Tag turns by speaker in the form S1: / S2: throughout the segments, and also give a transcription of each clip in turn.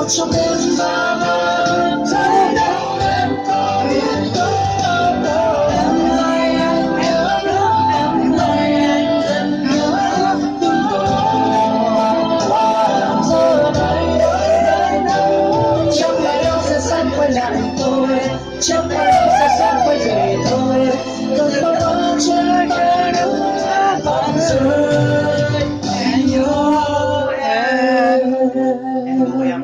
S1: trong đêm xa vời thấy đâu em có biết không em ơi anh nhớ lắm em ơi anh rất nhớ đừng có giờ đây chẳng phải đâu sẽ sẵn quay lại tôi chẳng phải đâu sẽ sẵn quay về tôi cơn bão bão trời kia đứng còn rơi em nhớ em
S2: yêu em.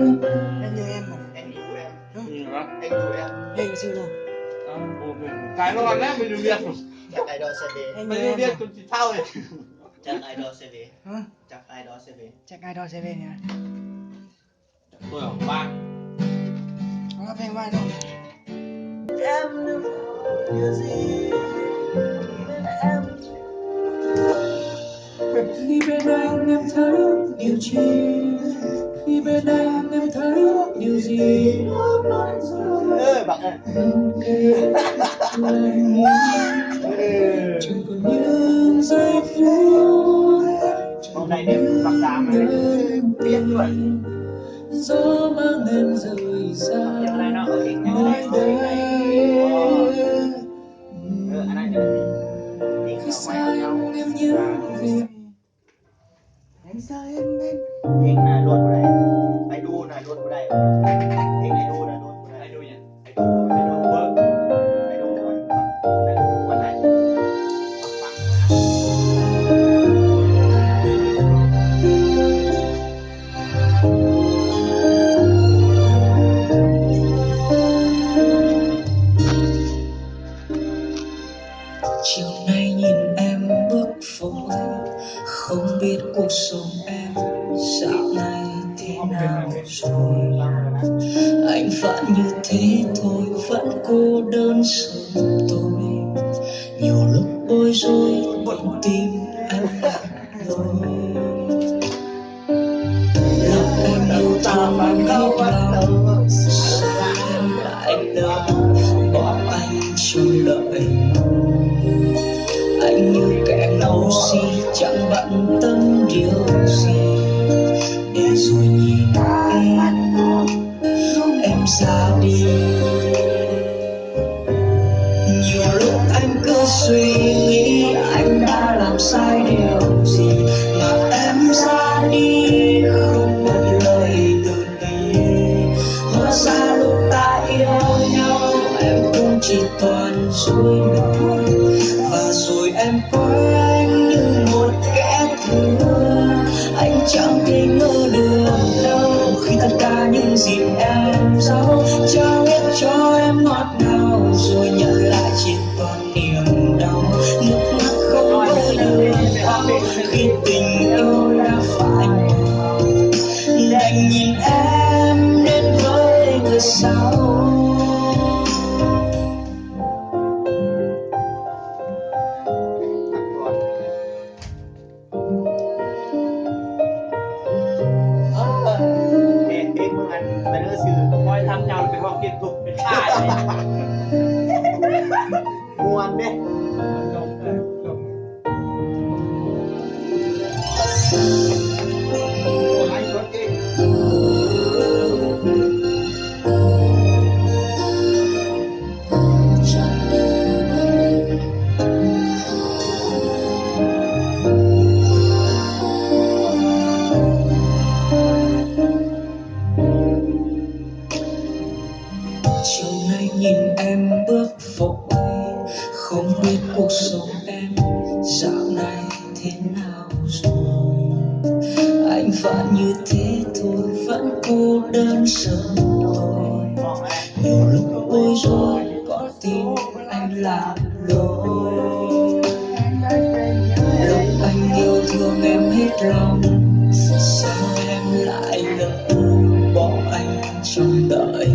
S3: Anh yêu em mà.
S2: Anh yêu em.
S4: Gì đó?
S2: Anh yêu em.
S3: Đây là siêu nào?
S4: Cái lo đấy, mình biết.
S2: Chắc ai đó sẽ về.
S3: Anh
S4: Mình
S3: yêu em
S4: biết
S3: mà.
S4: con chị thao này.
S2: Chắc ai đó sẽ về.
S3: Hả?
S2: Chắc ai đó sẽ về.
S3: Chắc ai đó sẽ về nhỉ?
S4: Tôi ở ba.
S3: Không có phanh vai đâu.
S2: Em đừng điều gì bên em.
S1: khi bên anh em thấy điều chi khi bên anh em thấy điều gì lúc nói rồi
S2: Ê bạn ơi.
S1: chẳng còn những giây phút
S2: Hôm nay đêm bạc đà mà biết luôn.
S1: gió mang em rời xa
S2: Hôm nay nó ở cái
S1: nơi đây
S2: anh ấy được đi
S1: khi
S2: ở
S1: xa
S2: ngoài nhau.
S1: em nhớ về
S3: Anh sao em bên?
S2: Tiếng này luôn của đây. Ai đu này luôn của đây. Tiếng ai đu này luôn của đây. Ai đu nhỉ? Ai đu vâng. Ai đu còn này còn này.
S1: chiều nay nhìn em bước phố không biết cuộc sống em dạo này thế nào rồi anh vẫn như thế thôi vẫn cô đơn sớm tối nhiều lúc bối rối bận tim em lỗi lòng em yêu thương hết lòng sao em lại lỡ bỏ anh trong đợi anh như kẻ ngu si chẳng bận tâm điều gì để rồi nhìn em ra đi nhiều lúc anh cứ suy nghĩ anh đã làm sai điều gì mà em ra đi không một lời từ ly hóa ra lúc ta yêu nhau em cũng chỉ toàn dối lời và rồi em coi anh như một kẻ thua anh chẳng thể ngờ được đâu khi tất cả những gì em giấu trao hết cho em ngọt ngào rồi nhận lại chỉ toàn niềm đau nước mắt không vơi được đau khi tình yêu đã phai màu đành nhìn em đến với người sau.
S4: Coi thăm nhau cái vòng kiệt dục cái thải này.
S2: Ngoan đấy. Anh có cái
S1: chiều nay nhìn em bước vội không biết cuộc sống em dạo này thế nào rồi anh vẫn như thế thôi vẫn cô đơn sớm tối nhiều lúc bối rối có tin anh làm lỗi lúc anh yêu thương em hết lòng sao em lại lỡ bỏ anh trong đợi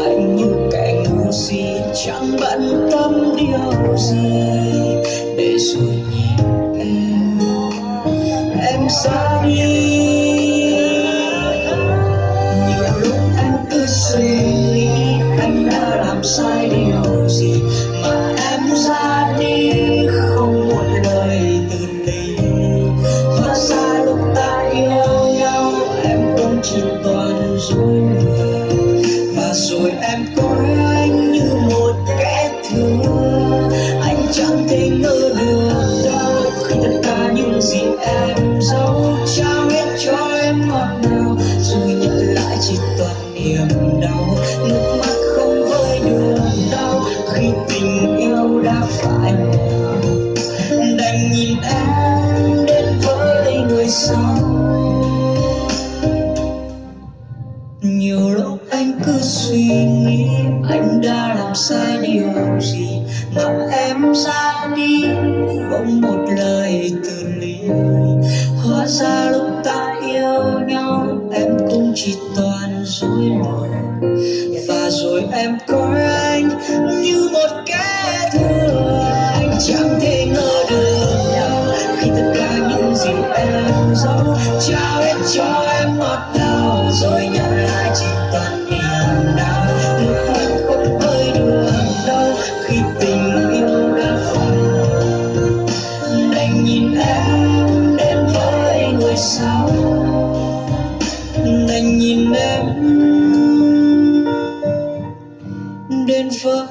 S1: anh như kẻ ngu si chẳng bận tâm điều gì để rồi nhìn em ra đi nhiều lúc anh cứ suy nghĩ anh đã làm sai điều gì mà em ra đi không một lời từ ly hóa ra lúc ta yêu nhau em cũng chỉ dấu, trao hết cho em ngọt ngào, rồi nhận lại chỉ toàn niềm đau. Nước mắt không vơi được đau khi tình yêu đã phai màu. Đành nhìn em đến với người sau. Nhiều lúc anh cứ suy nghĩ anh đã làm sai điều gì mà em ra đi không một lời từ ly. Hóa ra lúc ta yêu nhau em cũng chỉ toàn dối lừa, và rồi em coi anh như một kẻ thù. Anh chẳng thể ngờ được nhau khi tất cả những gì em giấu, trao hết cho em ngọt ngào, rồi nhận lại chỉ toàn niềm đau. Nước mắt không vơi được đâu khi tình yêu đã phai màu. Đành nhìn em đến với người sau, đành nhìn em đến với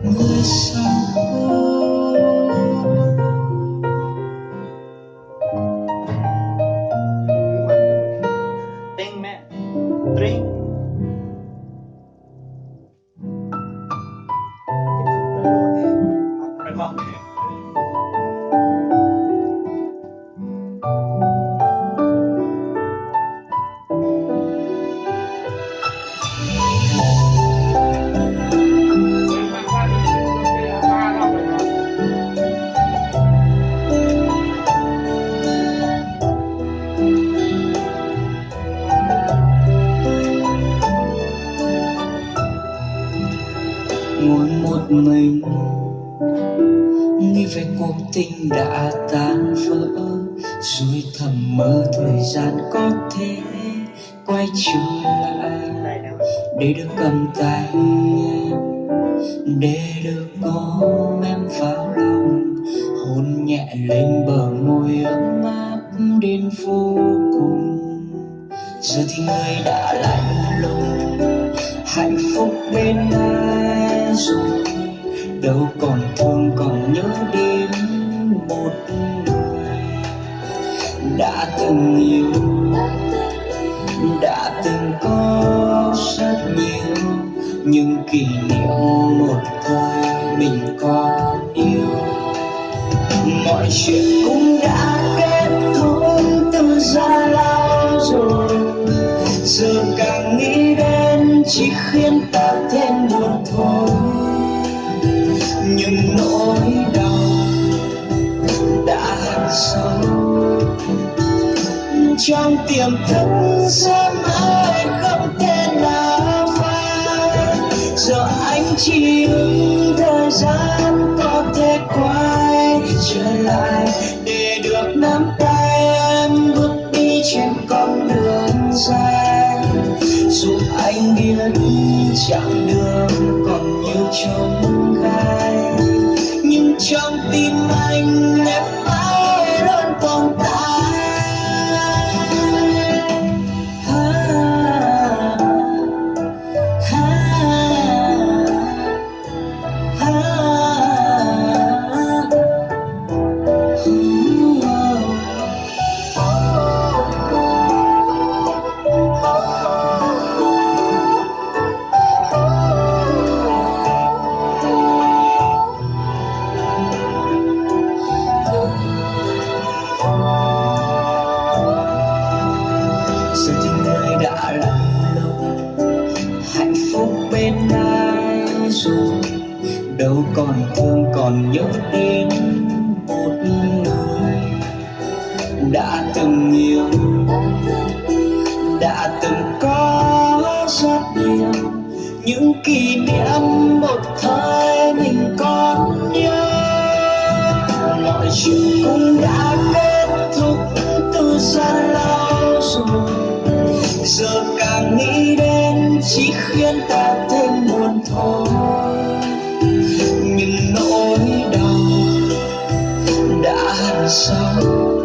S1: người sau.
S2: Tiếng mẹ Tring.
S4: Phải không?
S1: Ngồi một mình nghĩ về cuộc tình đã tan vỡ, rồi thầm mơ thời gian có thể quay trở lại
S2: Đây nè.
S1: để được cầm tay em, để được ôm em vào lòng, hôn nhẹ lên bờ môi ấm áp đến vô cùng. Giờ thì người đã lạnh lùng, hạnh phúc bên ai rồi, đâu còn thương còn nhớ đến một người đã từng yêu, đã từng có rất nhiều những kỷ niệm một thời mình còn yêu. Mọi chuyện cũng đã kết thúc từ rất lâu rồi, giờ càng nghĩ đến chỉ khiến ta thêm buồn thôi. Nhưng nỗi đau đã hằn sâu trong tiềm thức sẽ mãi không thể nào phai. Giờ anh chỉ ước thời gian có thể quay trở lại để được nắm tay em bước đi trên con đường dài. Dù anh biết chặng đường còn nhiều chông gai, nhưng trong tim anh em mãi luôn tồn tại. Giờ thì người đã lạnh lùng, hạnh phúc bên ai rồi, đâu còn thương còn nhớ đến một người đã từng yêu, đã từng có rất nhiều những kỷ niệm một thời mình còn nhớ. Mọi chuyện cũng đã kết thúc từ rất lâu rồi, giờ càng nghĩ đến chỉ khiến ta thêm buồn thôi. Nhưng nỗi đau đã hằn sâu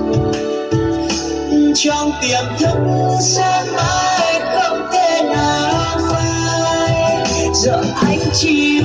S1: trong tiềm thức sẽ mãi không thể nào phai. Giờ anh chỉ